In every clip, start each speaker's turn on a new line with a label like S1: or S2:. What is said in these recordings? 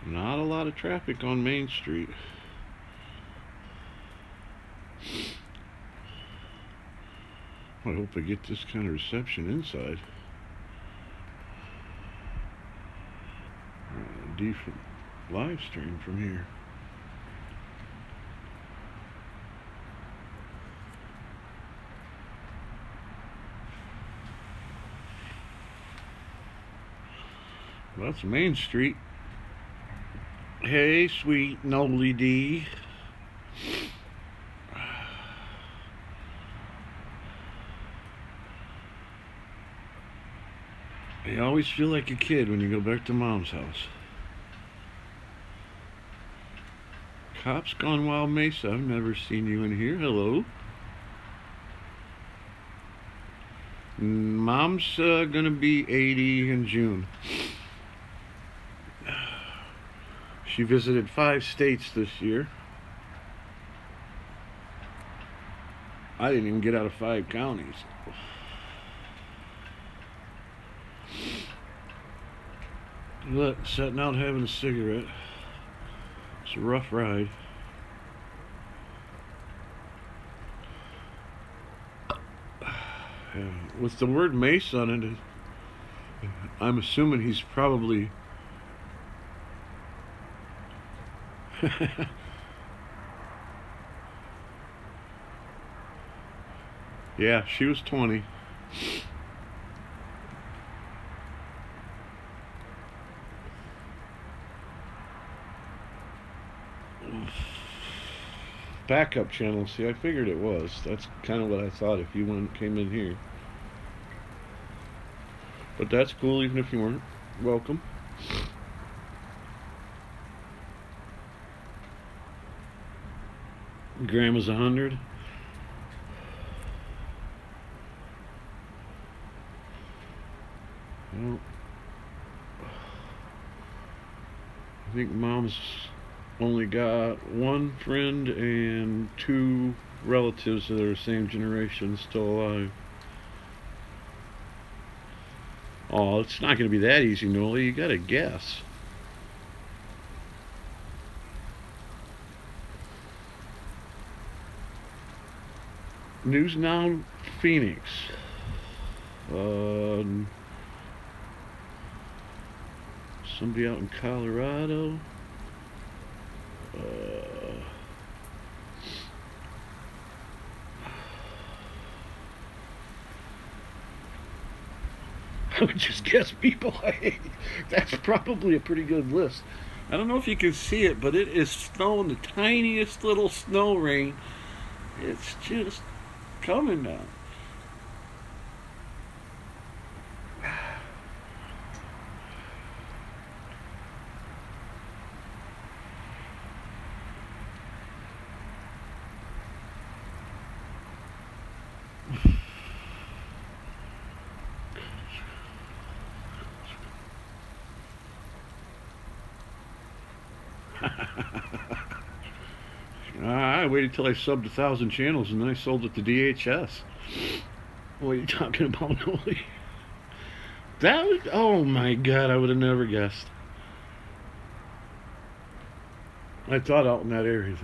S1: Not a lot of traffic on Main Street. I hope I get this kind of reception inside. A decent live stream from here. Well, that's Main Street. Hey, sweet Noli D. You always feel like a kid when you go back to Mom's house. Cops Gone Wild Mesa. I've never seen you in here. Hello. Mom's gonna be 80 in June. She visited 5 states this year. I didn't even get out of 5 counties. Look, sitting out having a cigarette. It's a rough ride. With the word mace on it, I'm assuming he's probably yeah, she was 20. Backup channel. See, I figured it was. That's kind of what I thought if you came in here. But that's cool, even if you weren't. Welcome. Grandma's 100. Well, I think Mom's only got 1 friend and 2 relatives that are the same generation still alive. Oh, it's not going to be that easy, Noli. You got to guess. News Now, Phoenix. Somebody out in Colorado. I would just guess people. That's probably a pretty good list. I don't know if you can see it, but it is snowing, the tiniest little snow rain. It's just coming now. I waited till I subbed 1,000 channels and then I sold it to DHS. What are you talking about, Noli? That was, oh my god, I would have never guessed. I thought out in that area.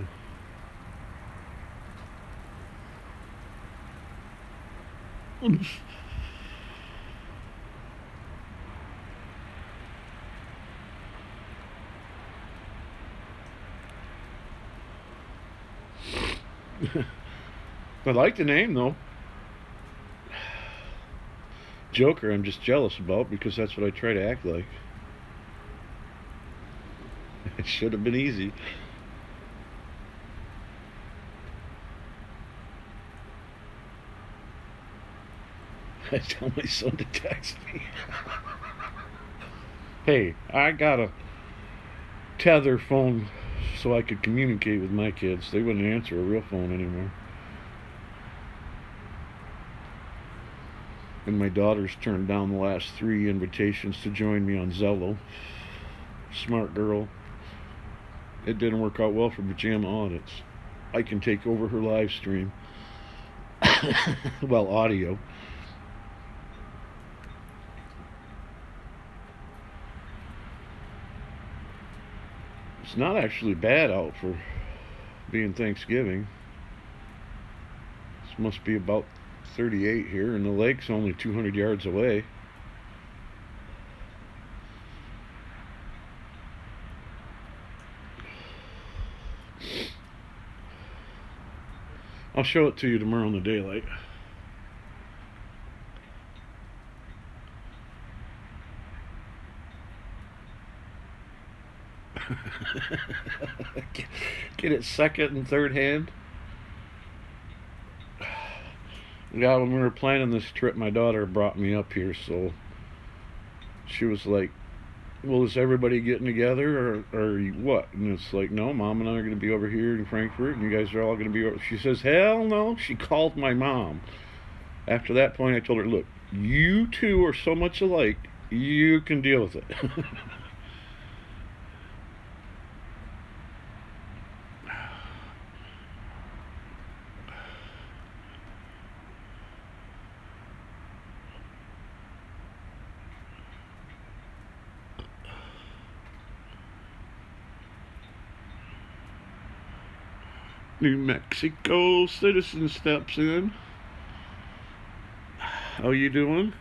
S1: I like the name though. Joker, I'm just jealous about because that's what I try to act like. It should have been easy. I tell my son to text me. Hey, I got a tether phone so I could communicate with my kids. They wouldn't answer a real phone anymore. And my daughter's turned down the last 3 invitations to join me on Zello. Smart girl. It didn't work out well for Pajama Audits. I can take over her live stream. Well, audio. It's not actually bad out for being Thanksgiving. This must be about 38 here, and the lake's only 200 yards away. I'll show it to you tomorrow in the daylight. Get it second and third hand. Yeah, when we were planning this trip, my daughter brought me up here, so she was like, well, is everybody getting together or what? And it's like, no, Mom and I are going to be over here in Frankfurt, and you guys are all going to be over. She says, hell no. She called my mom. After that point, I told her, look, you two are so much alike, you can deal with it. New Mexico citizen steps in. How you doing?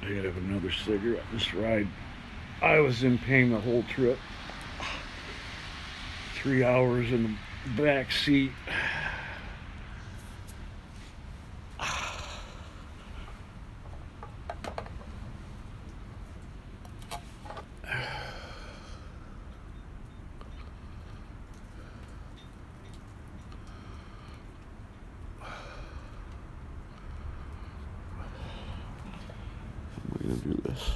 S1: I gotta have another cigarette. This ride, I was in pain the whole trip. 3 hours in the back seat. I'm gonna do this.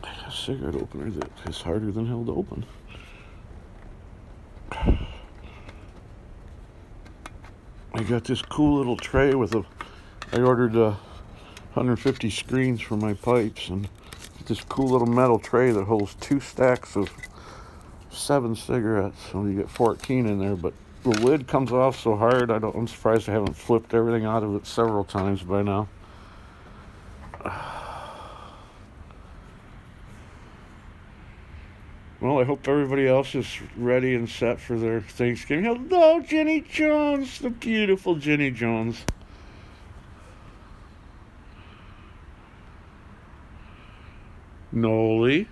S1: A cigarette opener that is harder than hell to open. I got this cool little tray with I ordered 150 screens for my pipes, and this cool little metal tray that holds 2 stacks of 7 cigarettes, so you get 14 in there, but the lid comes off so hard, I'm surprised I haven't flipped everything out of it several times by now. Well, I hope everybody else is ready and set for their Thanksgiving. Hello, Jenny Jones, the beautiful Jenny Jones. Noli.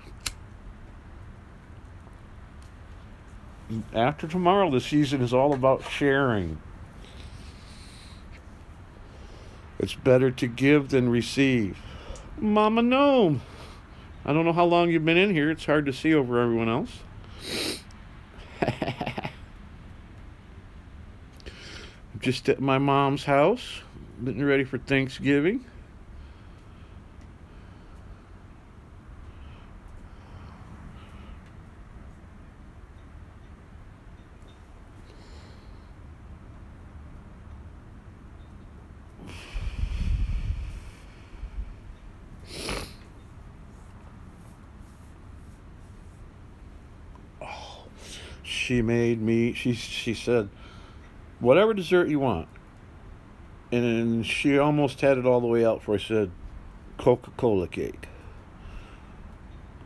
S1: After tomorrow, the season is all about sharing. It's better to give than receive. Mama Gnome. I don't know how long you've been in here. It's hard to see over everyone else. I'm just at my mom's house, getting ready for Thanksgiving. She said, whatever dessert you want. And she almost had it all the way out before I said, Coca-Cola cake.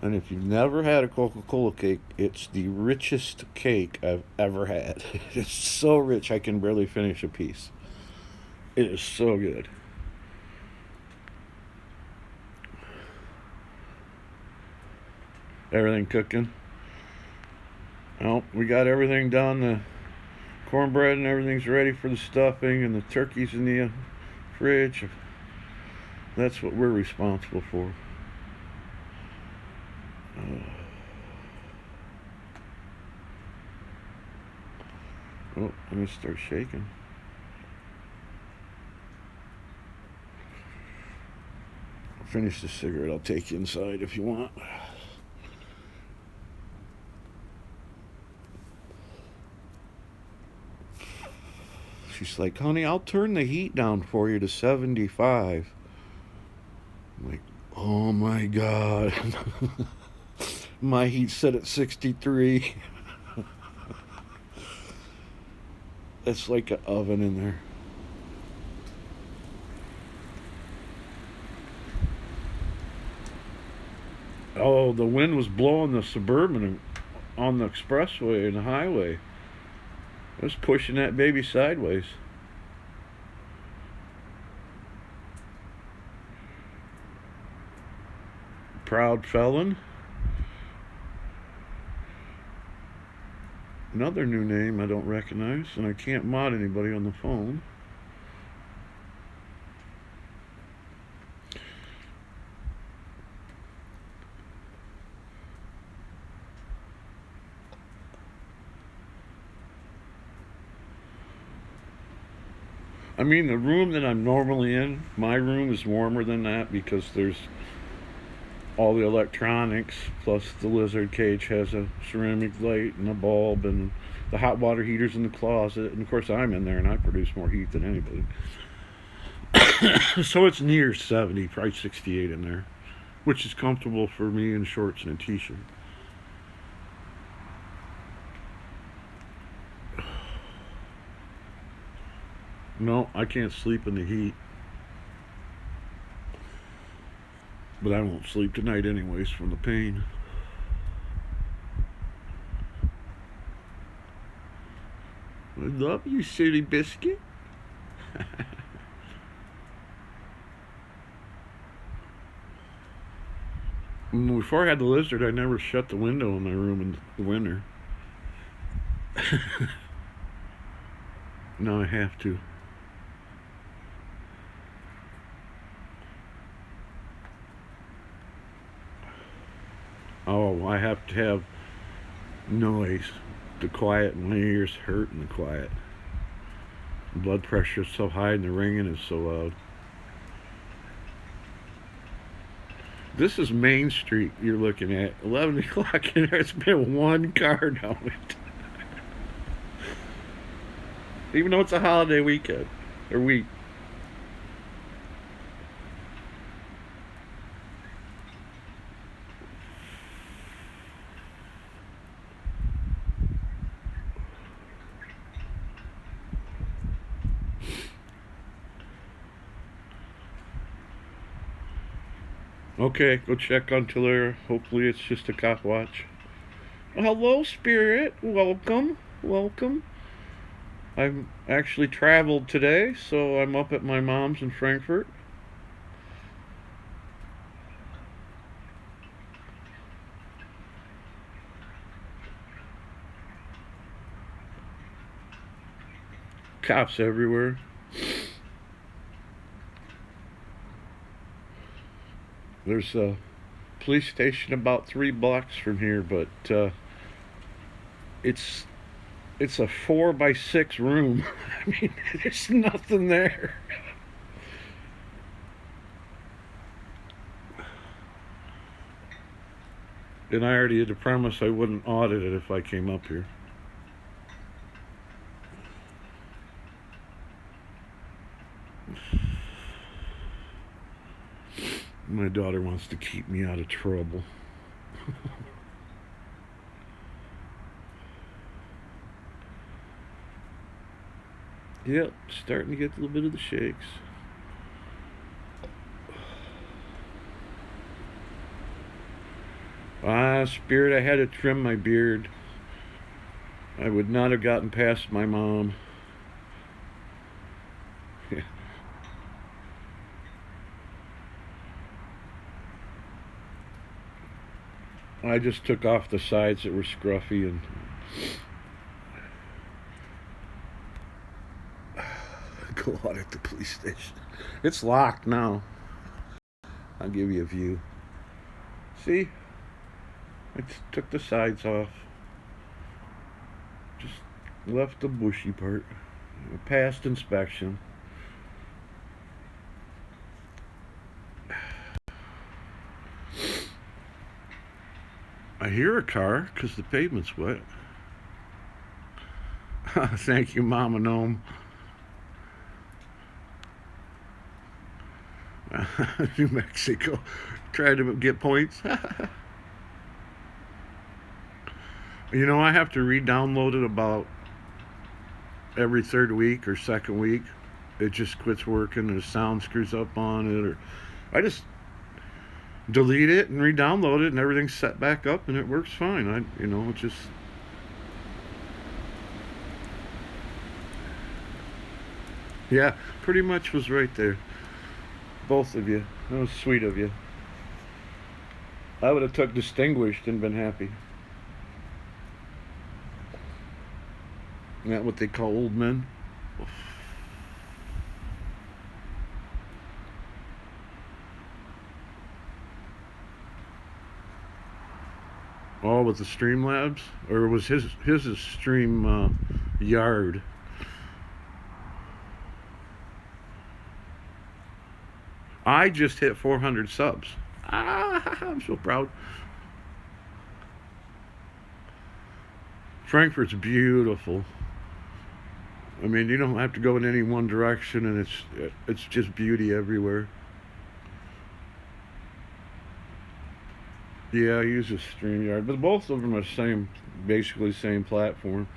S1: And if you've never had a Coca-Cola cake, it's the richest cake I've ever had. It's so rich I can barely finish a piece. It is so good. Everything cooking. Well, we got everything done. The cornbread and everything's ready for the stuffing, and the turkey's in the fridge. That's what we're responsible for. Oh, let me start shaking. I'll finish the cigarette. I'll take you inside if you want. She's like, honey, I'll turn the heat down for you to 75. I'm like, oh my God. My heat's set at 63. It's like an oven in there. Oh, the wind was blowing the Suburban on the expressway and the highway. It was pushing that baby sideways. Proud felon. Another new name I don't recognize, and I can't mod anybody on the phone. I mean, the room that I'm normally in, my room is warmer than that because there's all the electronics, plus the lizard cage has a ceramic light and a bulb, and the hot water heater's in the closet, and of course I'm in there and I produce more heat than anybody. So it's near 70, probably 68 in there, which is comfortable for me in shorts and a t-shirt. No, I can't sleep in the heat. But I won't sleep tonight anyways from the pain. I love you, silly biscuit. Before I had the lizard, I never shut the window in my room in the winter. Now I have to. Oh, I have to have noise to quiet. My ears hurt in the quiet. Blood pressure is so high and the ringing is so loud. This is Main Street you're looking at. 11 o'clock and there's been one car down it. Even though it's a holiday weekend. Or week. Okay, go check on Tulare. Hopefully it's just a cop watch. Hello, Spirit. Welcome. Welcome. I've actually traveled today, so I'm up at my mom's in Frankfort. Cops everywhere. There's a police station about 3 blocks from here, but it's a 4x6 room. I mean, there's nothing there. And I already had to promise I wouldn't audit it if I came up here. My daughter wants to keep me out of trouble. Yep, starting to get a little bit of the shakes. Spirit, I had to trim my beard. I would not have gotten past my mom. I just took off the sides that were scruffy and go out at the police station. It's locked now. I'll give you a view. See? I just took the sides off. Just left the bushy part. Passed inspection. I hear a car because the pavement's wet. Thank you, Mama Gnome. New Mexico. Trying to get points. You know, I have to re-download it about every 3rd week or 2nd week. It just quits working, or the sound screws up on it, or delete it and re-download it, and everything's set back up, and it works fine. It just. Yeah, pretty much was right there. Both of you. That was sweet of you. I would have took distinguished and been happy. Isn't that what they call old men? Oh, with the Streamlabs? Or was his a stream yard? I just hit 400 subs. Ah, I'm so proud. Frankfurt's beautiful. I mean, you don't have to go in any one direction, and it's just beauty everywhere. Yeah, I use a StreamYard, but both of them are basically same platform.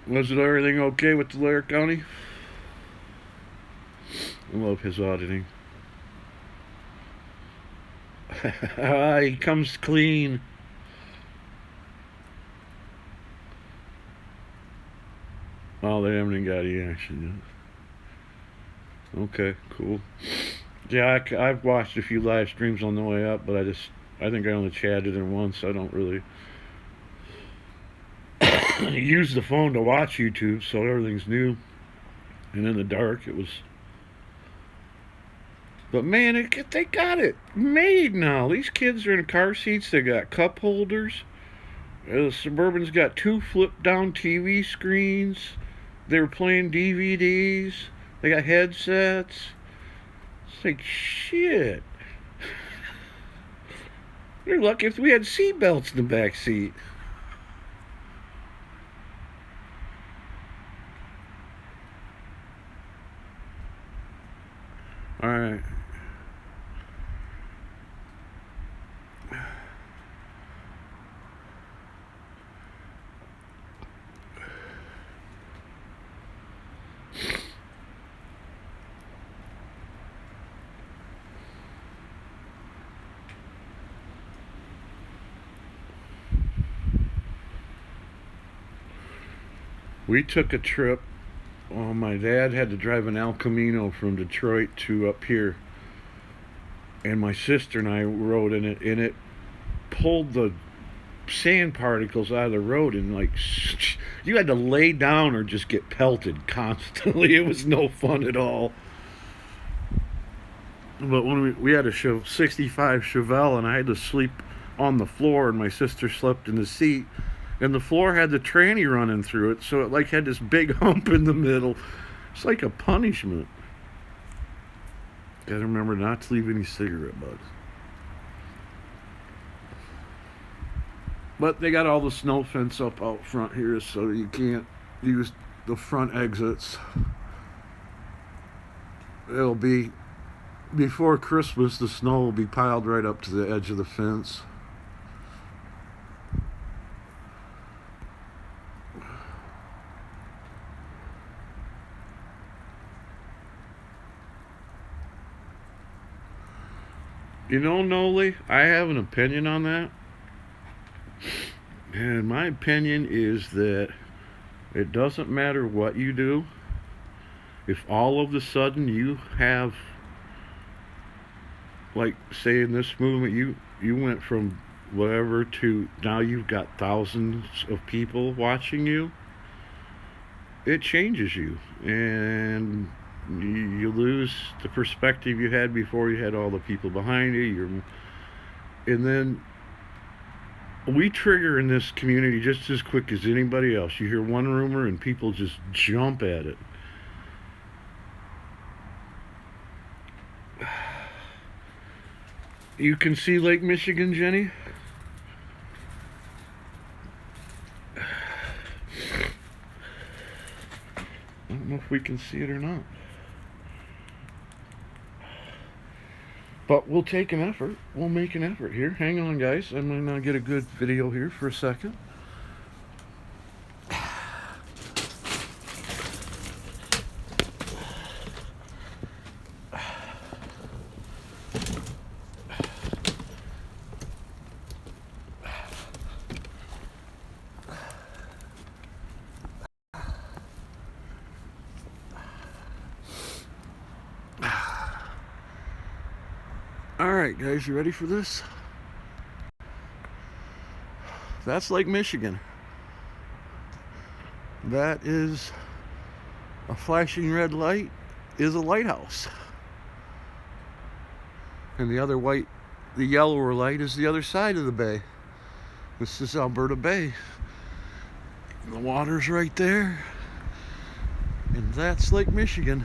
S1: Was it everything okay with Tulare County? I love his auditing. He comes clean. Oh, they haven't even got any action yet. Okay, cool. Yeah, I've watched a few live streams on the way up, but I think I only chatted in once. I don't really use the phone to watch YouTube, so everything's new. And in the dark, it was. But man, they got it made now. These kids are in car seats. They got cup holders. The Suburban's got 2 flip-down TV screens. They were playing DVDs. They got headsets. It's like, shit. They're lucky if we had seatbelts in the back seat. All right. We took a trip. Oh, my dad had to drive an El Camino from Detroit to up here, and my sister and I rode in it, and it pulled the sand particles out of the road, and like you had to lay down or just get pelted constantly. It was no fun at all. But when we had a 65 Chevelle, and I had to sleep on the floor, and my sister slept in the seat, and the floor had the tranny running through it, so it like had this big hump in the middle. It's like a punishment. Gotta remember not to leave any cigarette butts. But they got all the snow fence up out front here, so you can't use the front exits. It'll be before Christmas. The snow will be piled right up to the edge of the fence. You know, Noli, I have an opinion on that. And my opinion is that it doesn't matter what you do. If all of a sudden you have, like, say in this movement, you went from whatever to now you've got thousands of people watching you, it changes you. And you lose the perspective you had before. You had all the people behind you. And then we trigger in this community just as quick as anybody else. You hear one rumor and people just jump at it. You can see Lake Michigan, Jenny? I don't know if we can see it or not. But we'll take an effort. We'll make an effort here. Hang on, guys. I'm going to get a good video here for a second. Alright guys, you ready for this? That's Lake Michigan. That is a flashing red light is a lighthouse. And the other white, the yellower light is the other side of the bay. This is Alberta Bay. And the water's right there. And that's Lake Michigan.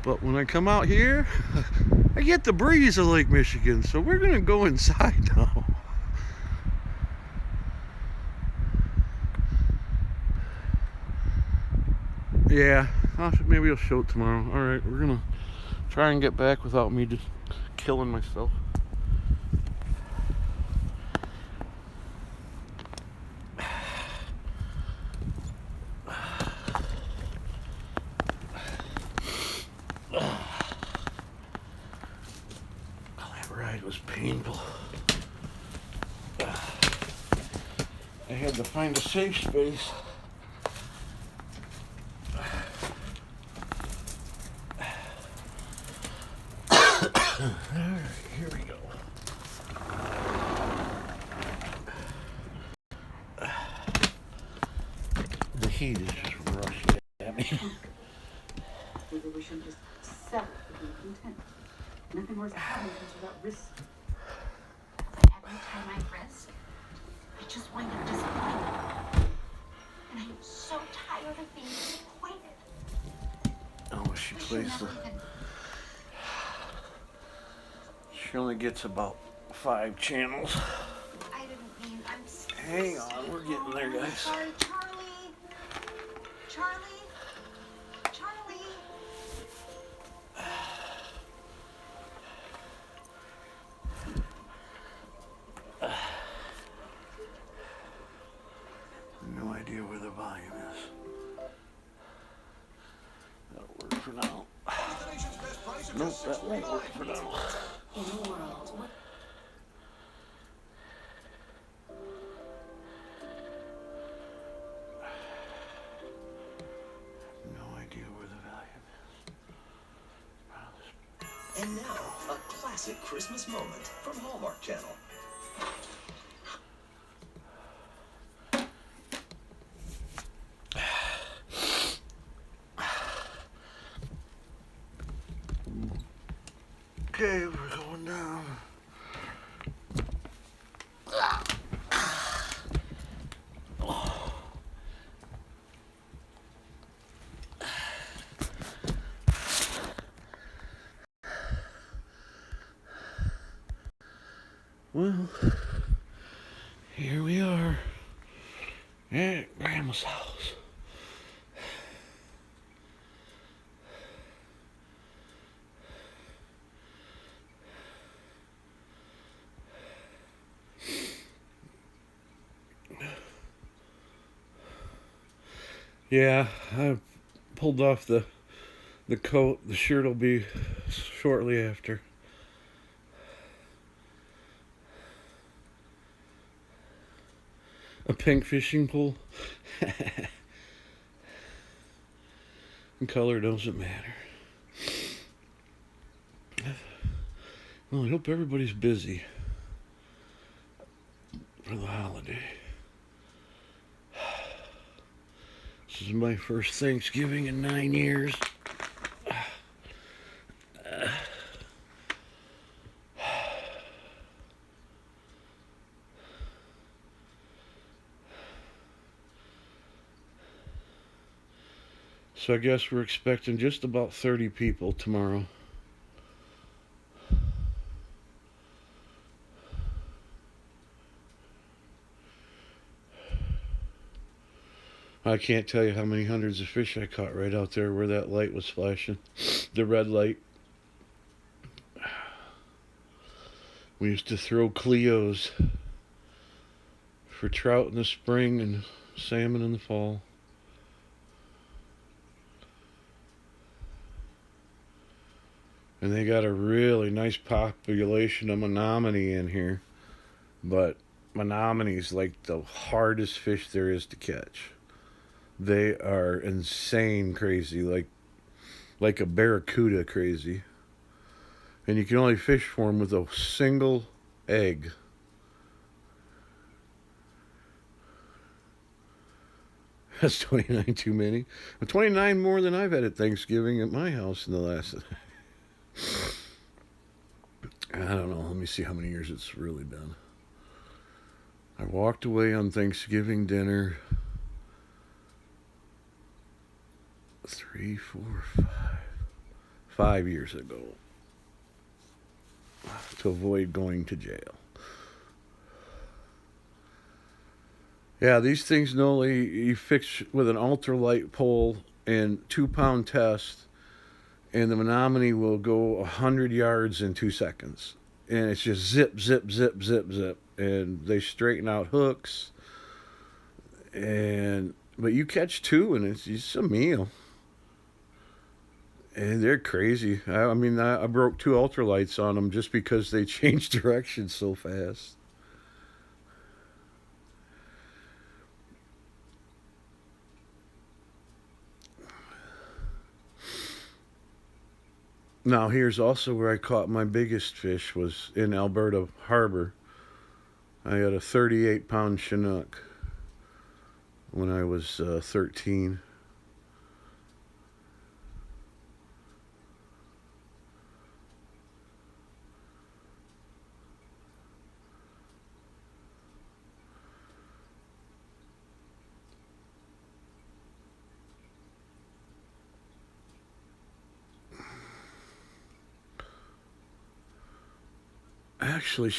S1: But when I come out here, I get the breeze of Lake Michigan. So we're gonna go inside now. Yeah, maybe I'll show it tomorrow. Alright, we're gonna try and get back without me just killing myself. It was painful. I had to find a safe space. Alright, here we go. The heat is just rushing at me.
S2: Maybe we should just settle for being content. Nothing worse than having things without risk.
S3: Every time I risk, I just wind up disappointed. And I'm so tired of being disappointed.
S1: Oh, she plays the... She only gets about 5 channels.
S3: I didn't mean, I'm so
S1: Hang on, we're getting there, guys.
S3: sorry, Charlie. Charlie. Charlie.
S1: No idea where the volume is. That'll work for now. Nope, that won't work for now.
S3: In the world, what
S1: No idea where the volume is.
S4: And now, a classic Christmas moment from Hallmark Channel.
S1: Okay, we're going down. Well, here we are at Grandma's house. Yeah, I pulled off the coat. The shirt will be shortly after. A pink fishing pole. And color doesn't matter. Well, I hope everybody's busy for the holiday. This is my first Thanksgiving in 9 years. So I guess we're expecting just about 30 people tomorrow. I can't tell you how many hundreds of fish I caught right out there where that light was flashing. The red light. We used to throw Cleos for trout in the spring and salmon in the fall. And they got a really nice population of Menominee in here. But Menominee's like the hardest fish there is to catch. They are insane crazy, like a barracuda crazy. And you can only fish for them with a single egg. That's 29 too many. 29 more than I've had at Thanksgiving at my house in the last... I don't know. Let me see how many years it's really been. I walked away on Thanksgiving dinner 5 years ago to avoid going to jail. Yeah, these things normally you fix with an ultralight pole and 2-pound test, and the Menominee will go 100 yards in 2 seconds. And it's just zip, zip, zip, zip, zip. And they straighten out hooks. But you catch 2 and it's just a meal. And they're crazy. I mean, I broke 2 ultralights on them just because they changed direction so fast. Now, here's also where I caught my biggest fish, was in Alberta Harbor. I had a 38-pound Chinook when I was 13. Actually,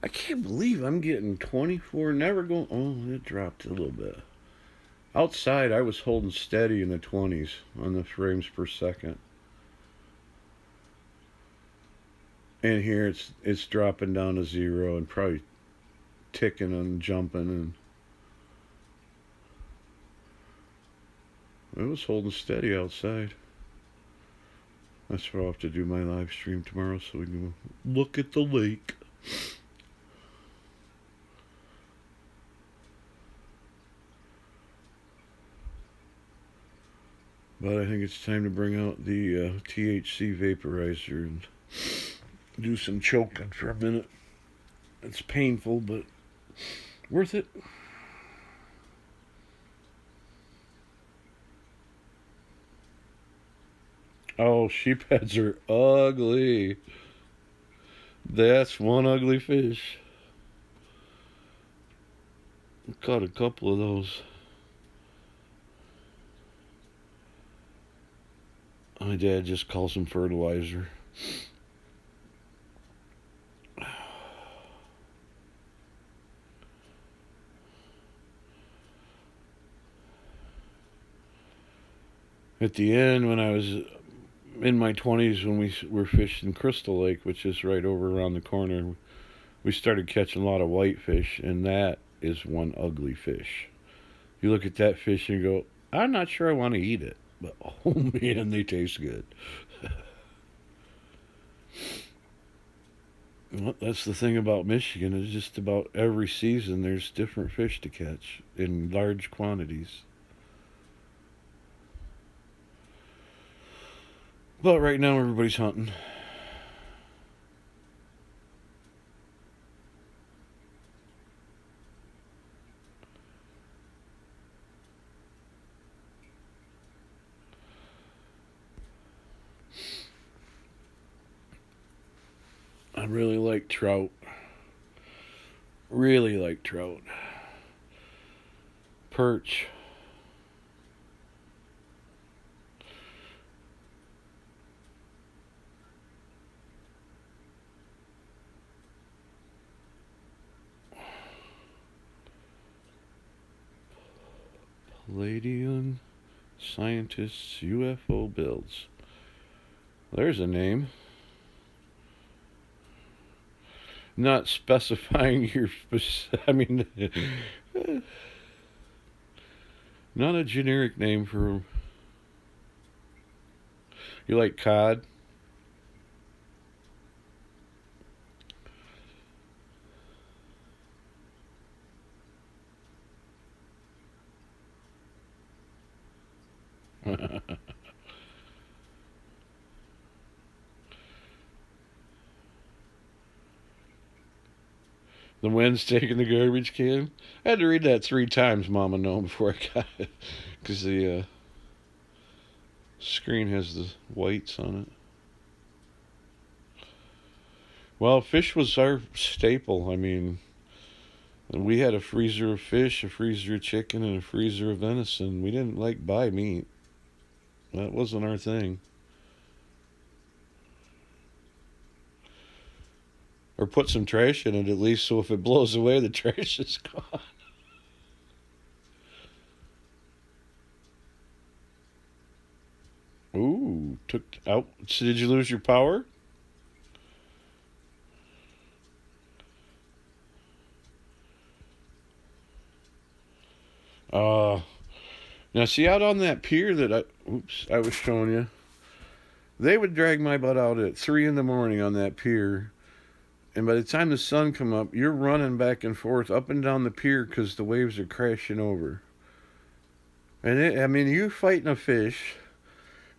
S1: I can't believe I'm getting 24, never going, oh, it dropped a little bit. Outside, I was holding steady in the 20s on the frames per second. And here it's dropping down to 0 and probably ticking and jumping, and it was holding steady outside. That's where I'll have to do my live stream tomorrow so we can look at the lake. But I think it's time to bring out the THC vaporizer and do some choking for a minute. It's painful, but worth it. Oh, sheepheads are ugly. That's one ugly fish. Caught a couple of those. My dad just calls them fertilizer. At the end, when I was in my 20s, when we were fishing Crystal Lake, which is right over around the corner, we started catching a lot of whitefish, and that is one ugly fish. You look at that fish and you go, I'm not sure I want to eat it, but oh man, they taste good. Well, that's the thing about Michigan, is just about every season there's different fish to catch in large quantities. But right now everybody's hunting. I really like trout. Really like trout. Perch. Palladian Scientists UFO Builds. There's a name. Not specifying your I mean, not a generic name for. You like cod? The wind's taking the garbage can. I had to read that 3 times, Mama Gnome, before I got it, because the screen has the whites on it. Well, fish was our staple. I mean, we had a freezer of fish, a freezer of chicken, and a freezer of venison. We didn't like buy meat. That wasn't our thing. Or put some trash in it at least, so if it blows away, the trash is gone. Ooh, took out. So did you lose your power? Now see out on that pier that I was showing you, they would drag my butt out at 3 in the morning on that pier. And by the time the sun come up, you're running back and forth up and down the pier because the waves are crashing over. And I mean, you're fighting a fish,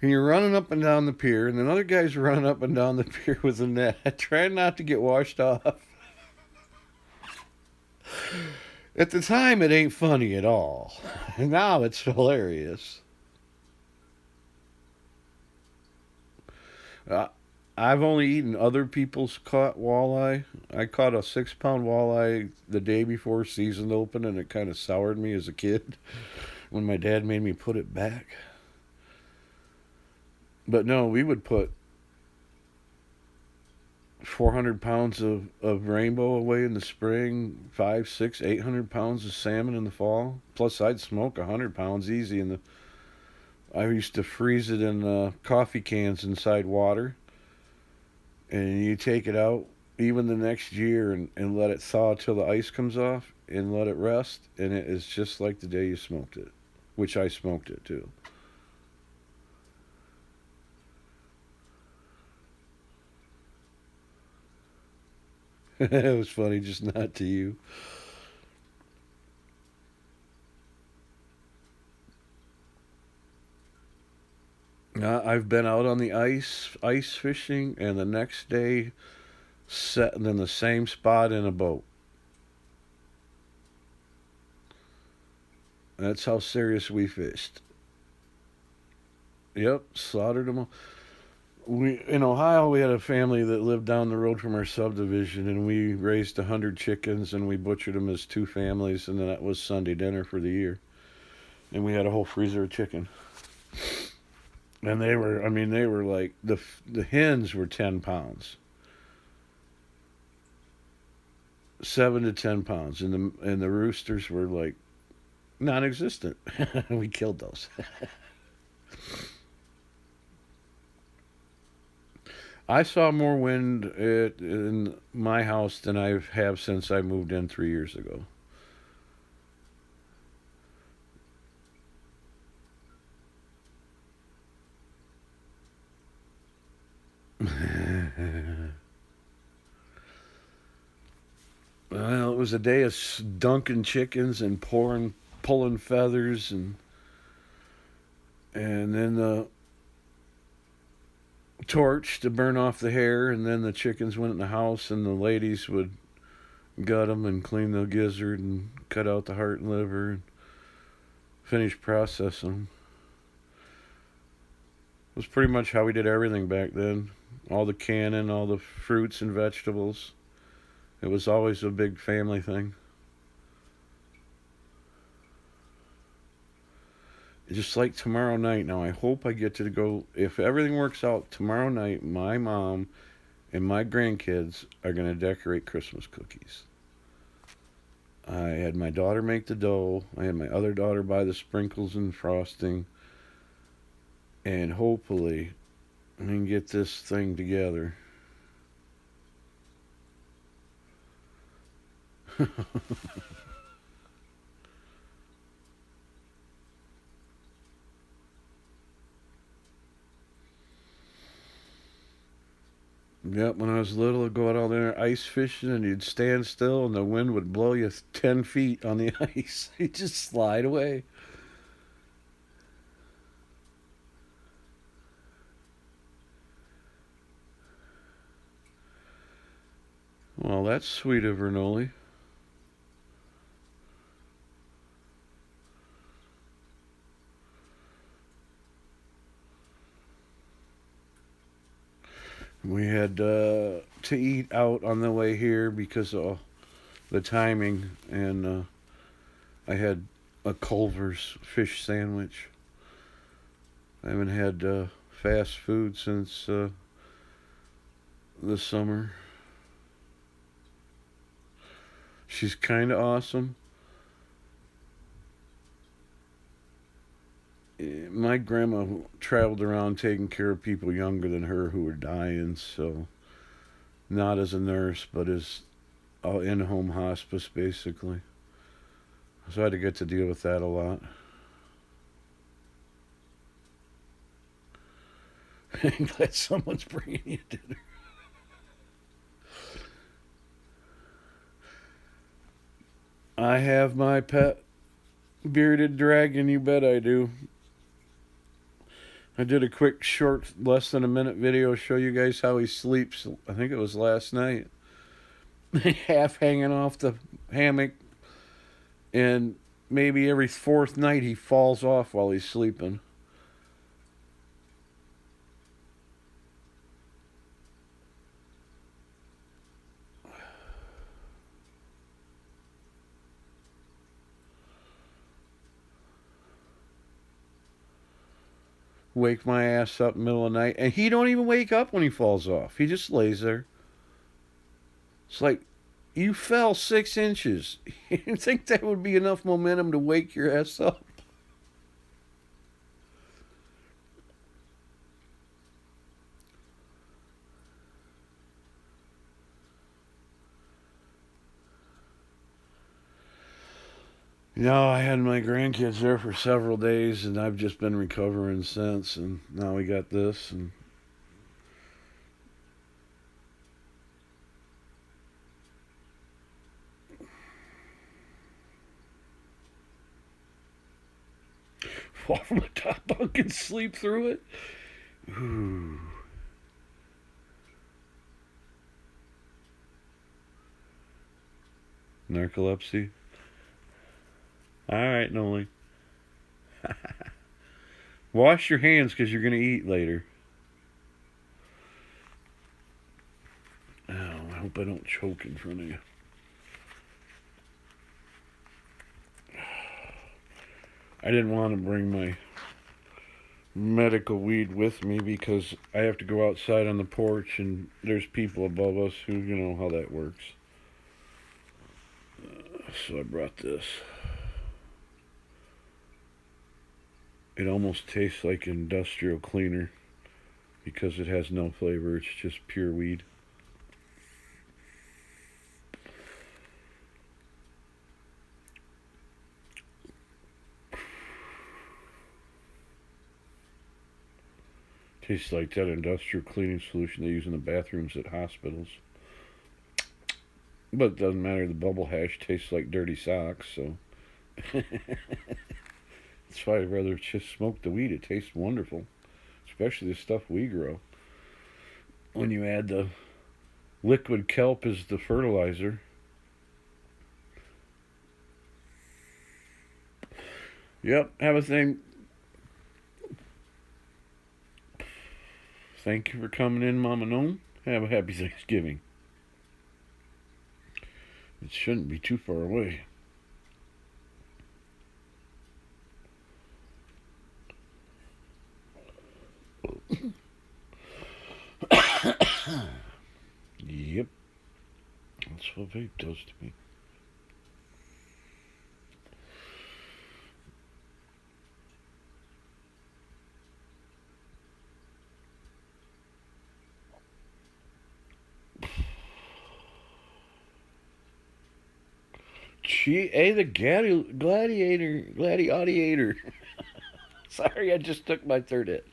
S1: and you're running up and down the pier, and another guy's running up and down the pier with a net, trying not to get washed off. At the time, it ain't funny at all. Now it's hilarious. I've only eaten other people's caught walleye. I caught a 6-pound walleye the day before season opened, and it kind of soured me as a kid when my dad made me put it back. But no, we would put 400 pounds of rainbow away in the spring, 500, 600, 800 pounds of salmon in the fall. Plus, I'd smoke 100 pounds easy. I used to freeze it in coffee cans inside water. And you take it out even the next year and let it thaw till the ice comes off and let it rest. And it is just like the day you smoked it, which I smoked it too. It was funny, just not to you. I've been out on the ice fishing, and the next day sitting in the same spot in a boat. That's how serious we fished. Yep, slaughtered them all. In Ohio, we had a family that lived down the road from our subdivision, and we raised 100 chickens, and we butchered them as 2 families, and then that was Sunday dinner for the year. And we had a whole freezer of chicken. And they were like, the hens were 10 pounds. 7 to 10 pounds. And the roosters were like non-existent. We killed those. I saw more wind in my house than I have since I moved in 3 years ago. Well, it was a day of dunking chickens and pulling feathers, and then the torch to burn off the hair, and then the chickens went in the house, and the ladies would gut them and clean the gizzard and cut out the heart and liver and finish processing them. It was pretty much how we did everything back then. All the canning, all the fruits and vegetables. It was always a big family thing. Just like tomorrow night. Now, I hope I get to go. If everything works out, tomorrow night, my mom and my grandkids are going to decorate Christmas cookies. I had my daughter make the dough. I had my other daughter buy the sprinkles and frosting. And hopefully we can get this thing together. Yep, when I was little, I'd go out there ice fishing and you'd stand still and the wind would blow you 10 feet on the ice. You'd just slide away. Well, that's sweet of Vernoli. We had to eat out on the way here because of the timing, and I had a Culver's fish sandwich. I haven't had fast food since this summer. She's kind of awesome. My grandma traveled around taking care of people younger than her who were dying, so not as a nurse, but as in-home hospice, basically. So I had to get to deal with that a lot. I'm glad someone's bringing you dinner. I have my pet bearded dragon, you bet I do. I did a quick, short, less than a minute video show you guys how he sleeps. I think it was last night. Half hanging off the hammock, and maybe every fourth night he falls off while he's sleeping. Wake my ass up in the middle of the night, and he don't even wake up when he falls off. He just lays there. It's like, you fell 6 inches. You think that would be enough momentum to wake your ass up? No, I had my grandkids there for several days, and I've just been recovering since, and now we got this, and fall from the top bunk and sleep through it. Ooh. Narcolepsy. All right, Noli. Wash your hands because you're going to eat later. Oh, I hope I don't choke in front of you. I didn't want to bring my medical weed with me because I have to go outside on the porch and there's people above us who, you know how that works. So I brought this. It almost tastes like industrial cleaner because it has no flavor. It's just pure weed. Tastes like that industrial cleaning solution they use in the bathrooms at hospitals. But it doesn't matter. The bubble hash tastes like dirty socks, so... That's why I'd rather just smoke the weed. It tastes wonderful. Especially the stuff we grow. When you add the liquid kelp as the fertilizer. Yep, have a thing. Thank you for coming in, Mama Gnome. Have a happy Thanksgiving. It shouldn't be too far away. Yep. That's what vape does to me. The gladiator. Sorry, I just took my third hit.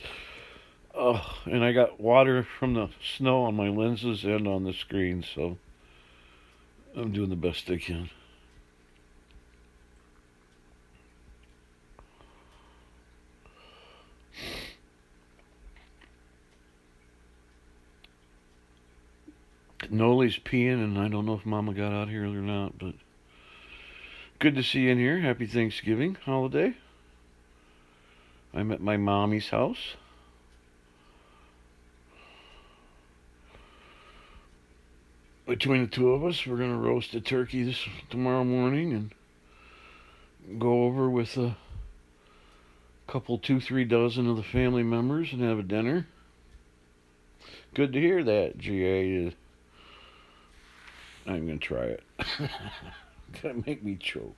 S1: Oh, and I got water from the snow on my lenses and on the screen, so I'm doing the best I can. Noli's peeing, and I don't know if Mama got out here or not, but good to see you in here. Happy Thanksgiving holiday. I'm at my mommy's house. Between the two of us, we're going to roast a turkey tomorrow morning and go over with a couple, 2-3 dozen of the family members and have a dinner. Good to hear that, GA. I'm going to try it. Gonna make me choke.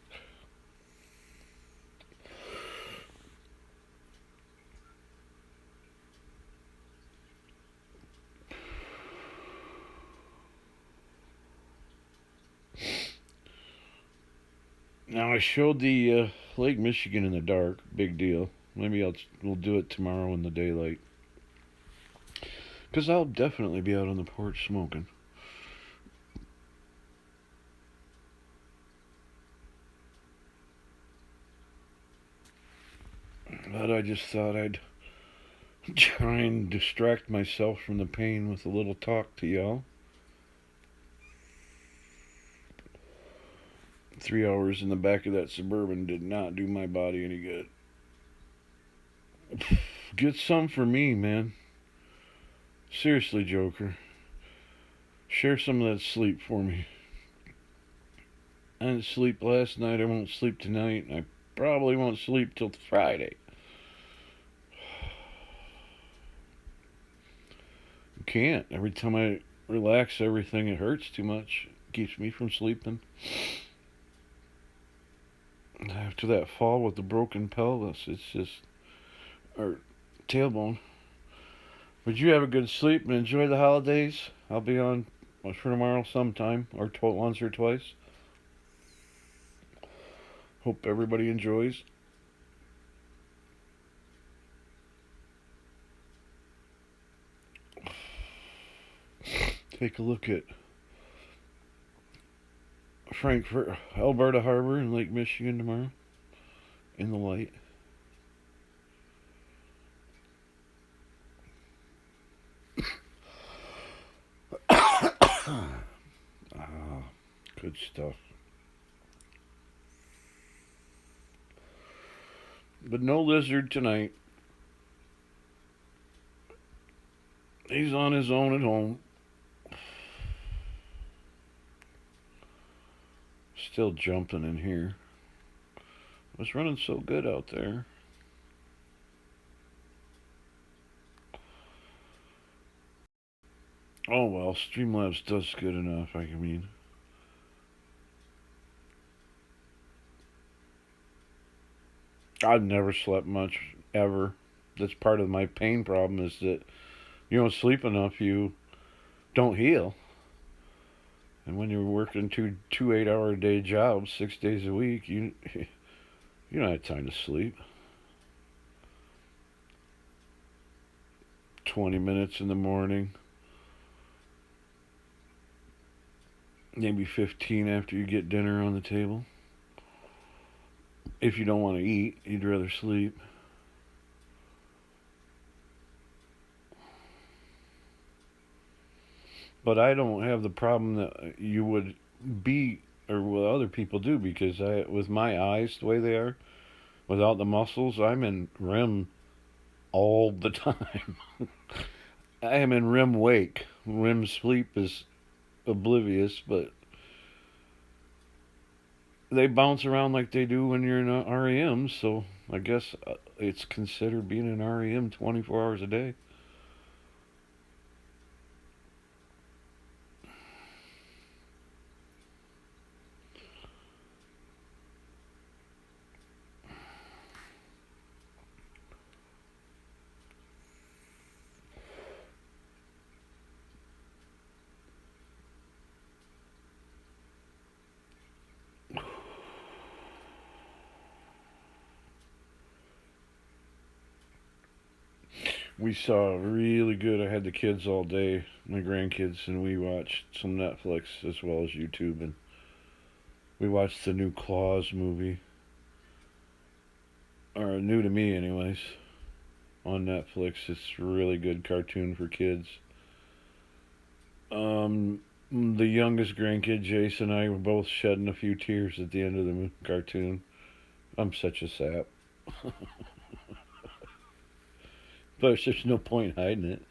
S1: Now I showed the Lake Michigan in the dark. Big deal. Maybe we'll do it tomorrow in the daylight. Because I'll definitely be out on the porch smoking. But I just thought I'd try and distract myself from the pain with a little talk to y'all. 3 hours in the back of that Suburban did not do my body any good. Get some for me, man. Seriously, Joker. Share some of that sleep for me. I didn't sleep last night. I won't sleep tonight. I probably won't sleep till Friday. Can't. Every time I relax everything, it hurts too much. It keeps me from sleeping. After that fall with the broken pelvis, it's just, or tailbone. But you have a good sleep and enjoy the holidays. I'll be on for tomorrow sometime, or once or twice. Hope everybody enjoys. Take a look at Frankfurt, Alberta Harbor in Lake Michigan tomorrow in the light. Good stuff. But no lizard tonight. He's on his own at home. Still jumping in here. It was running so good out there. Oh well, Streamlabs does good enough, I mean. I've never slept much, ever. That's part of my pain problem, is that you don't sleep enough, you don't heal. And when you're working two 8-hour-a-day jobs 6 days a week, you don't have time to sleep. 20 minutes in the morning, maybe 15 after you get dinner on the table. If you don't want to eat, you'd rather sleep. But I don't have the problem that you would be, or what other people do, because with my eyes the way they are, without the muscles, I'm in REM all the time. I am in REM wake. REM sleep is oblivious, but they bounce around like they do when you're in a REM, so I guess it's considered being an REM 24 hours a day. We saw really good. I had the kids all day, my grandkids, and we watched some Netflix as well as YouTube, and we watched the new Claws movie, or new to me, anyways, on Netflix. It's a really good cartoon for kids. The youngest grandkid, Jason, and I were both shedding a few tears at the end of the cartoon. I'm such a sap. But there's no point hiding it.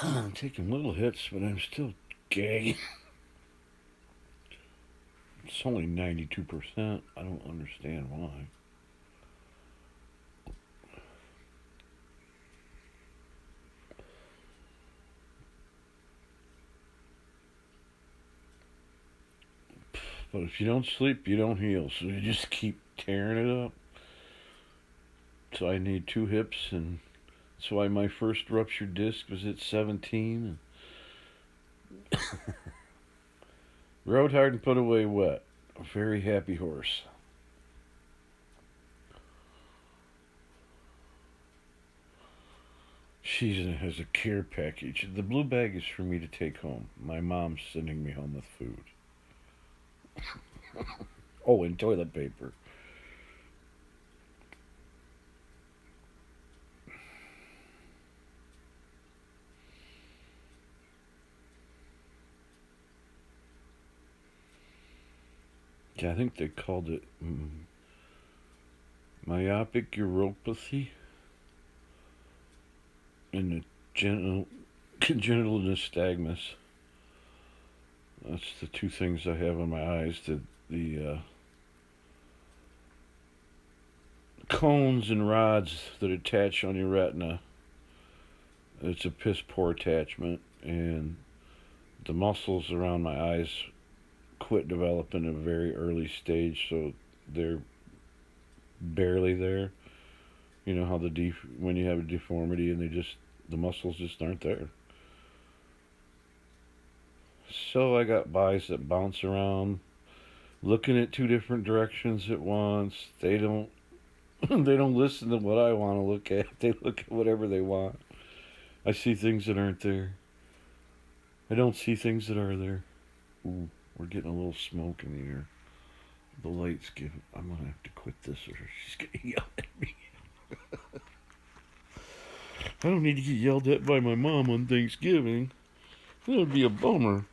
S1: I'm taking little hits, but I'm still gagging. It's only 92%. I don't understand why. But if you don't sleep, you don't heal. So you just keep tearing it up. So I need 2 hips, and that's why my first ruptured disc was at 17. Rode hard and put away wet. A very happy horse. She has a care package. The blue bag is for me to take home. My mom's sending me home with food. Oh, and toilet paper. Yeah, I think they called it myopic uropathy and the congenital nystagmus. That's the 2 things I have on my eyes. The cones and rods that attach on your retina. It's a piss poor attachment, and the muscles around my eyes quit developing at a very early stage, so they're barely there. You know how when you have a deformity and the muscles just aren't there. So I got eyes that bounce around, looking at 2 different directions at once. They don't they don't listen to what I want to look at. They look at whatever they want. I see things that aren't there. I don't see things that are there. Ooh, we're getting a little smoke in the air. The light's giving. I'm gonna have to quit this, or she's gonna yell at me. I don't need to get yelled at by my mom on Thanksgiving. That would be a bummer.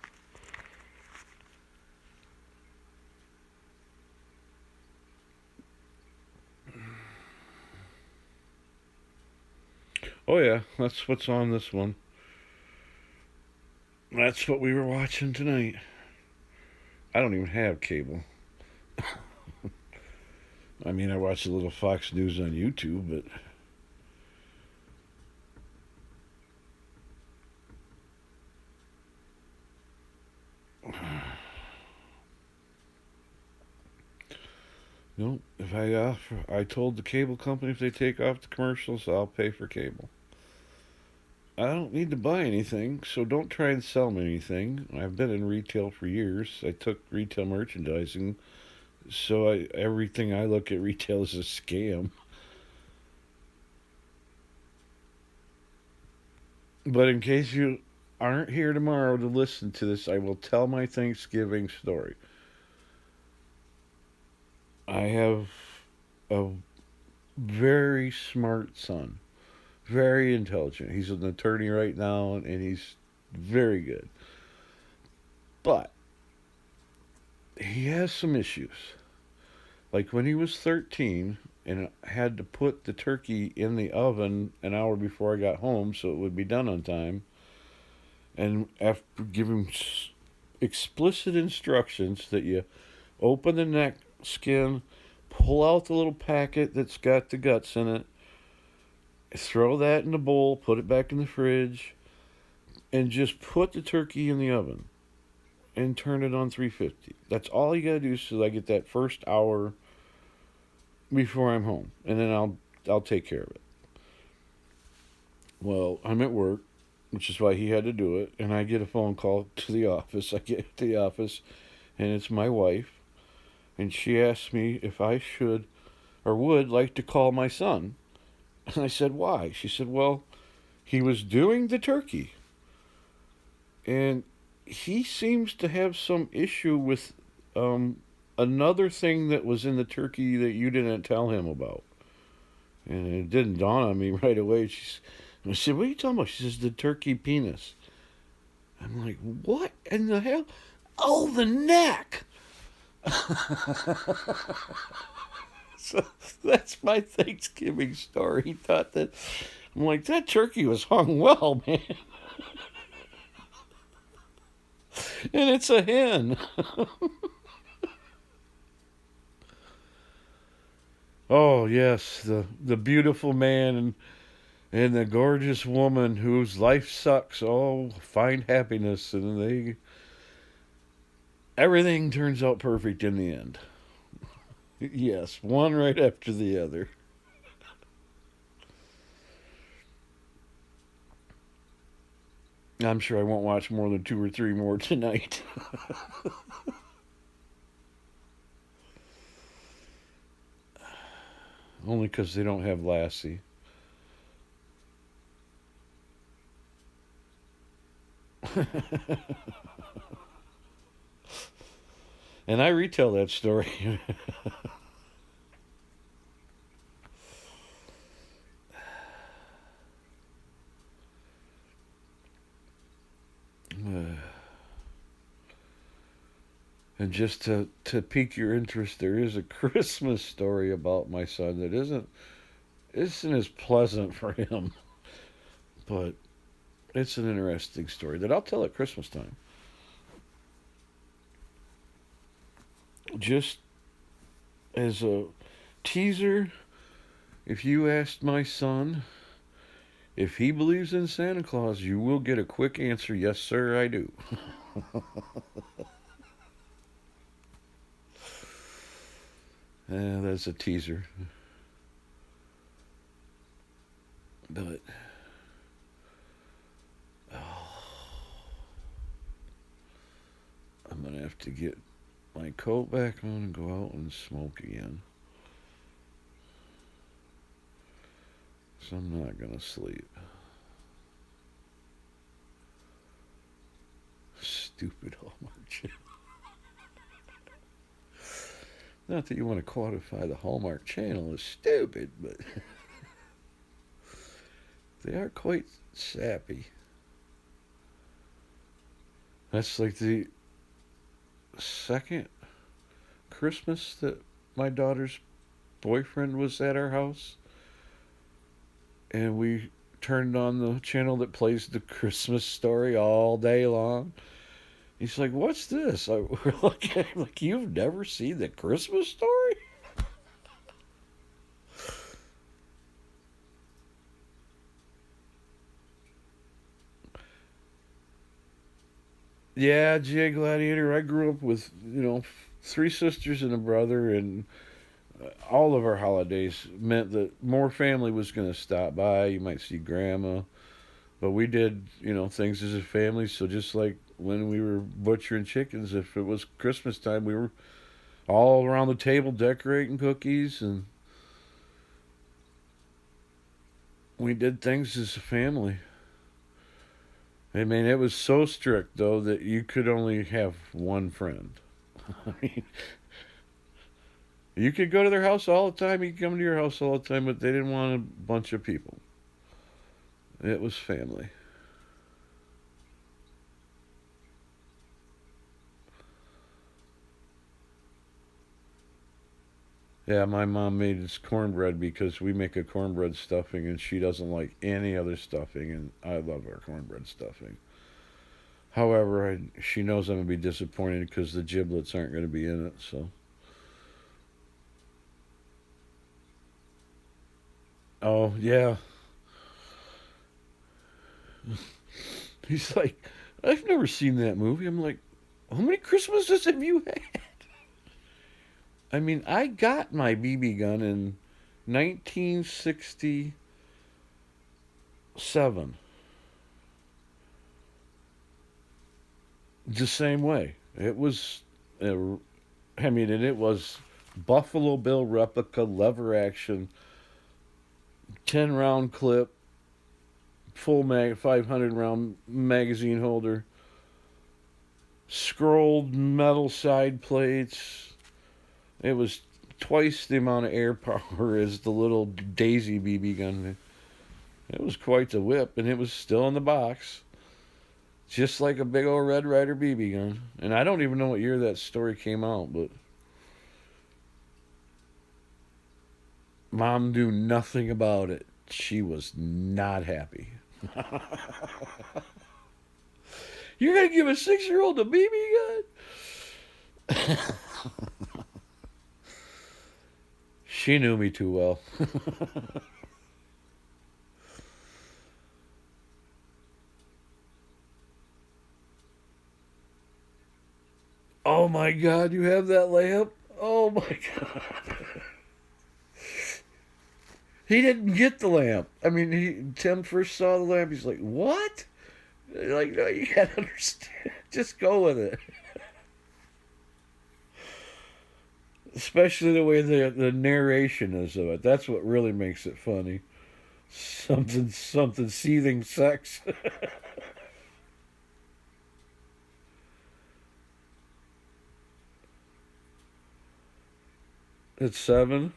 S1: Oh yeah, that's what's on this one. That's what we were watching tonight. I don't even have cable. I mean, I watch a little Fox News on YouTube, but no. If I told the cable company if they take off the commercials, I'll pay for cable. I don't need to buy anything, so don't try and sell me anything. I've been in retail for years. I took retail merchandising, so everything I look at retail is a scam. But in case you aren't here tomorrow to listen to this, I will tell my Thanksgiving story. I have a very smart son, very intelligent. He's an attorney right now, and he's very good. But he has some issues. Like when he was 13 and had to put the turkey in the oven an hour before I got home so it would be done on time. And after giving explicit instructions that you open the neck skin, pull out the little packet that's got the guts in it, throw that in the bowl, put it back in the fridge, and just put the turkey in the oven and turn it on 350. That's all you gotta do so I get that first hour before I'm home, and then I'll take care of it. Well, I'm at work, which is why he had to do it, and I get a phone call to the office. I get to the office, and it's my wife, and she asked me if I should or would like to call my son. And I said, why? She said, well, he was doing the turkey, and he seems to have some issue with another thing that was in the turkey that you didn't tell him about. And it didn't dawn on me right away. I said, what are you talking about? She says, the turkey penis. I'm like, what in the hell? Oh, the neck. So that's my Thanksgiving story. He thought that, I'm like, that turkey was hung well, man. And it's a hen. Oh, yes, the beautiful man and the gorgeous woman whose life sucks. Oh, find happiness, and everything turns out perfect in the end. Yes, one right after the other. I'm sure I won't watch more than 2 or 3 more tonight. Only because they don't have Lassie. And I retell that story. And just to pique your interest, there is a Christmas story about my son that isn't as pleasant for him, but it's an interesting story that I'll tell at Christmas time. Just as a teaser, if you asked my son if he believes in Santa Claus, you will get a quick answer, yes, sir, I do. That's a teaser. But I'm going to have to get my coat back on and go out and smoke again. So I'm not going to sleep. Stupid Hallmark Channel. Not that you want to qualify the Hallmark Channel as stupid, but they are quite sappy. That's like the second Christmas that my daughter's boyfriend was at our house, and we turned on the channel that plays the Christmas story all day long. He's like, what's this? We're looking at him like, you've never seen the Christmas story? Yeah, G.A. Gladiator. I grew up with, 3 sisters and a brother, and all of our holidays meant that more family was going to stop by. You might see grandma. But we did, things as a family. So just like when we were butchering chickens, if it was Christmas time, we were all around the table decorating cookies, and we did things as a family. I mean, it was so strict, though, that you could only have one friend. I mean, you could go to their house all the time, you could come to your house all the time, but they didn't want a bunch of people. It was family. Yeah, my mom made this cornbread because we make a cornbread stuffing, and she doesn't like any other stuffing, and I love our cornbread stuffing. However, she knows I'm going to be disappointed because the giblets aren't going to be in it, so. Oh, yeah. He's like, I've never seen that movie. I'm like, how many Christmases have you had? I mean, I got my BB gun in 1967. The same way. It was, I mean, and it was Buffalo Bill replica, lever action, 10 round clip, 500 round magazine holder, scrolled metal side plates. It was twice the amount of air power as the little Daisy BB gun. It was quite the whip, and it was still in the box. Just like a big old Red Ryder BB gun. And I don't even know what year that story came out, but Mom knew nothing about it. She was not happy. You're going to give a 6-year-old a BB gun? She knew me too well. Oh my God, you have that lamp? Oh my God. He didn't get the lamp. I mean, Tim first saw the lamp. He's like, "What?" Like, no, you gotta understand. Just go with it. Especially the way the narration is of it. That's what really makes it funny. Something seething sex. It's 7.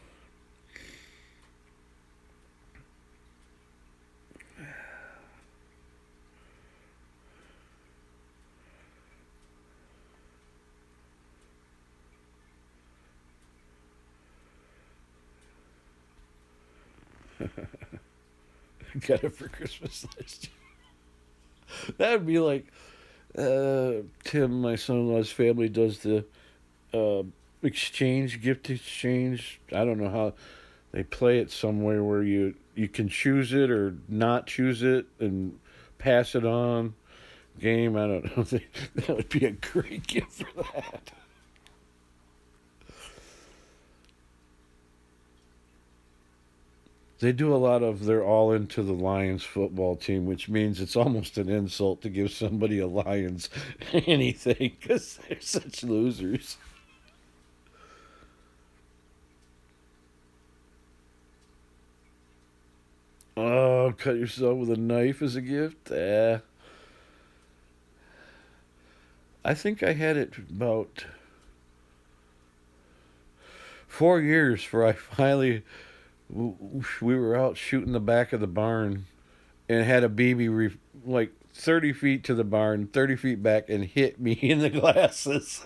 S1: Got it for Christmas last year. That would be like Tim, my son-in-law's family does the uh, gift exchange. I don't know how they play it somewhere where you can choose it or not choose it and pass it on. Game, I don't know. That would be a great gift for that. They do a lot of they're all into the Lions football team, which means it's almost an insult to give somebody a Lions anything because they're such losers. Oh, cut yourself with a knife as a gift? I think I had it about 4 years before I finally. We were out shooting the back of the barn and had a BB like 30 feet to the barn, 30 feet back, and hit me in the glasses.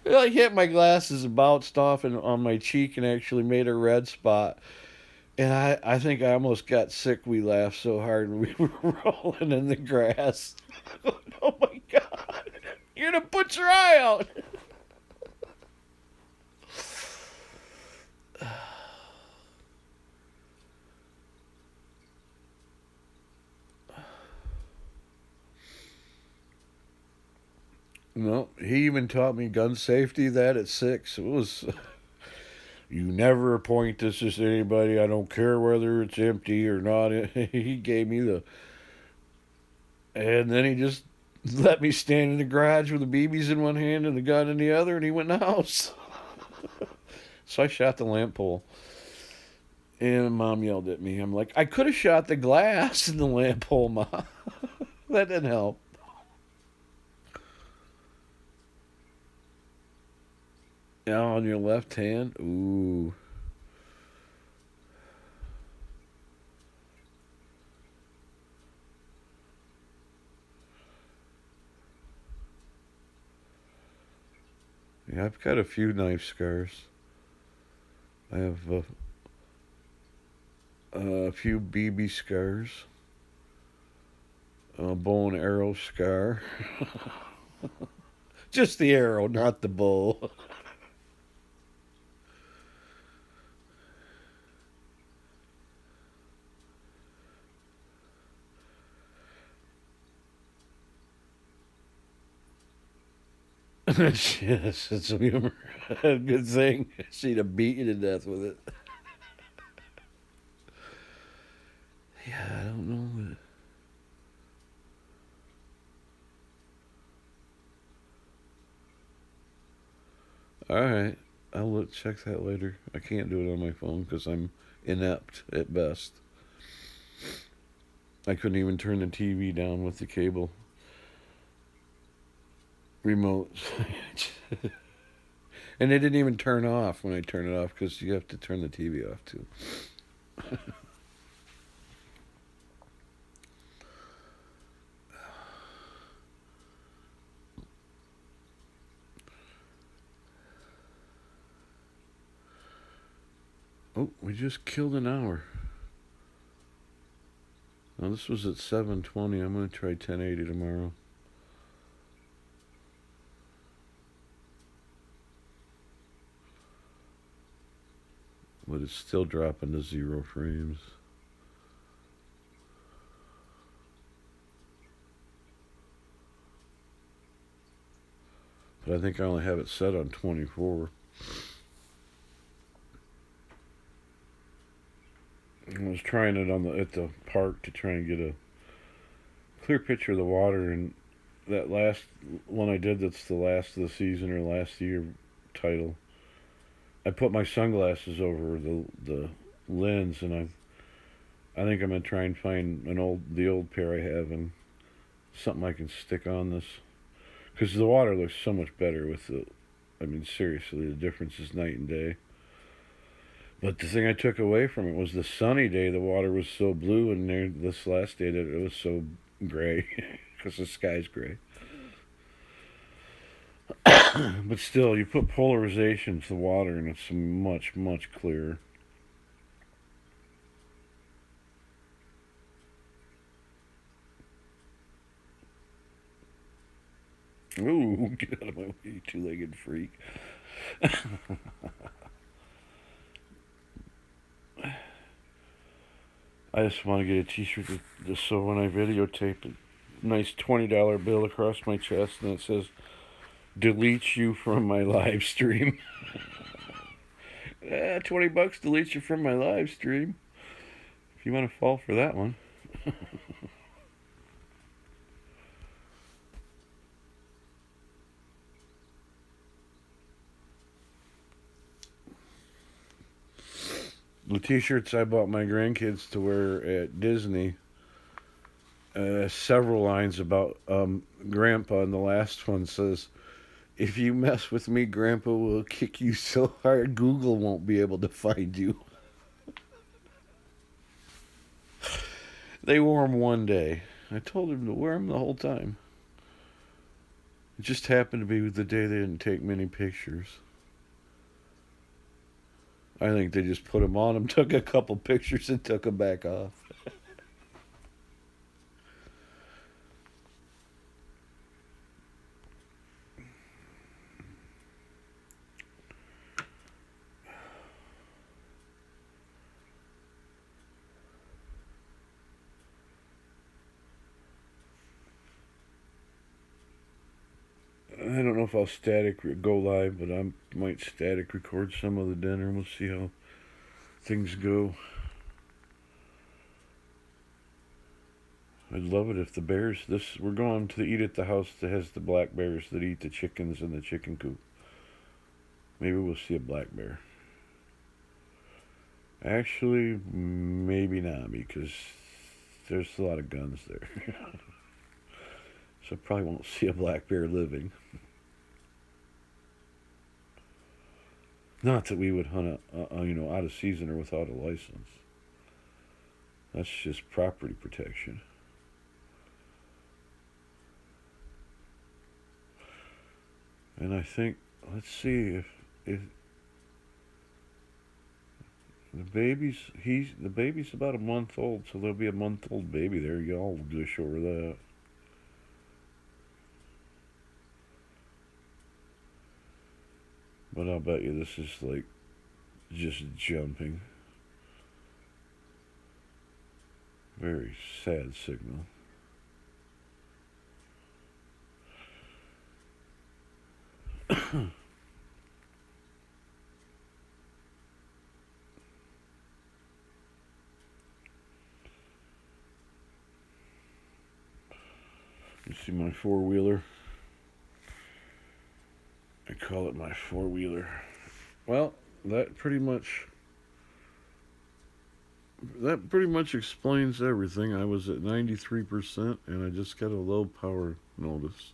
S1: I hit my glasses and bounced off and on my cheek and actually made a red spot. And I think I almost got sick. We laughed so hard and we were rolling in the grass. Oh my God. You're going to put your eye out. No, he even taught me gun safety that at 6. It was, you never point this at anybody. I don't care whether it's empty or not. He gave me and then he just let me stand in the garage with the BBs in one hand and the gun in the other, and he went in the house. So I shot the lamp pole. And Mom yelled at me. I'm like, I could have shot the glass in the lamp pole, Mom. That didn't help. Yeah, on your left hand? Ooh. Yeah, I've got a few knife scars. I have a few BB scars. A bow and arrow scar. Just the arrow, not the bow. Yes, sense of humor. Good thing. She'd have beat you to death with it. Yeah, I don't know. All right, I'll check that later. I can't do it on my phone because I'm inept at best. I couldn't even turn the TV down with the cable remote. And it didn't even turn off when I turn it off because you have to turn the TV off too. Oh, we just killed an hour. Now this was at 7:20. I'm gonna try 1080 tomorrow. But it's still dropping to 0 frames. But I think I only have it set on 24. I was trying it at the park to try and get a clear picture of the water, and that last one I did, that's the last of the season or last year title, I put my sunglasses over the lens, and I think I'm gonna try and find the old pair I have and something I can stick on this, because the water looks so much better with the. I mean, seriously, the difference is night and day. But the thing I took away from it was the sunny day. The water was so blue, and this last day that it was so gray, because the sky's gray. But still, you put polarization to the water, and it's much, much clearer. Ooh, get out of my way, two-legged freak. I just want to get a t-shirt just so when I videotape it, nice $20 bill across my chest, and it says, delete you from my live stream. $20 deletes you from my live stream. If you want to fall for that one. The t-shirts I bought my grandkids to wear at Disney, several lines about Grandpa, and the last one says, if you mess with me, Grandpa will kick you so hard Google won't be able to find you. They wore them one day. I told them to wear them the whole time. It just happened to be the day they didn't take many pictures. I think they just put them on them, took a couple pictures, and took them back off. I don't know if I'll go live, but I might static record some of the dinner. We'll see how things go. I'd love it if the bears. We're going to eat at the house that has the black bears that eat the chickens in the chicken coop. Maybe we'll see a black bear. Actually, maybe not, because there's a lot of guns there. So probably won't see a black bear living. Not that we would hunt out of season or without a license. That's just property protection. And I think, let's see if the baby's about a month old, so there'll be a month-old baby there. Y'all gush over that. But I'll bet you this is like just jumping. Very sad signal. You see my four-wheeler? I call it my four-wheeler. Well, that pretty much explains everything. I was at 93% and I just got a low power notice.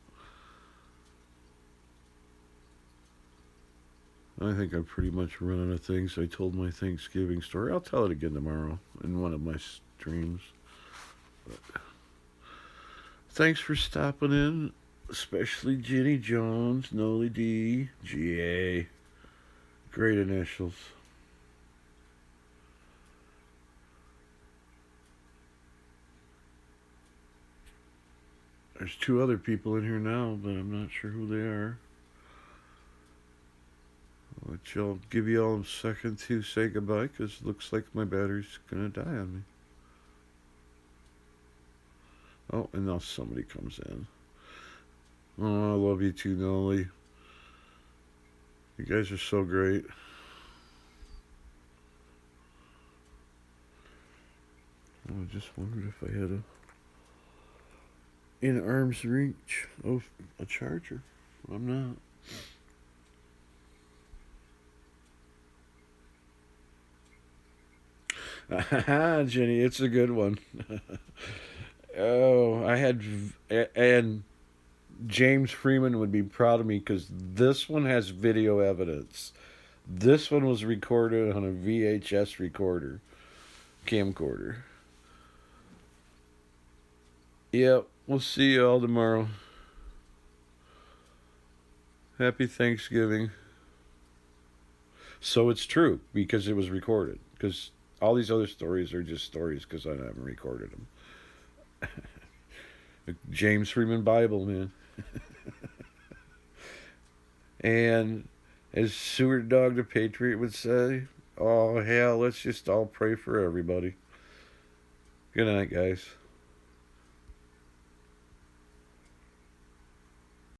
S1: I think I'm pretty much running out of things. I told my Thanksgiving story. I'll tell it again tomorrow in one of my streams. But thanks for stopping in, especially Jenny Jones, Noli D, GA. Great initials. There's two other people in here now, but I'm not sure who they are. I'll give you all a second to say goodbye, because it looks like my battery's going to die on me. Oh, and now somebody comes in. Oh, I love you too, Noli. You guys are so great. Oh, I just wondered if I had in arm's reach of a charger. I'm not. Jenny, it's a good one. Oh, and James Freeman would be proud of me because this one has video evidence. This one was recorded on a VHS recorder, camcorder. Yep, we'll see you all tomorrow. Happy Thanksgiving. So it's true because it was recorded. Because all these other stories are just stories because I haven't recorded them. James Freeman Bible, man. And as Seward Dog the Patriot would say, oh hell, let's just all pray for everybody. Good night, guys.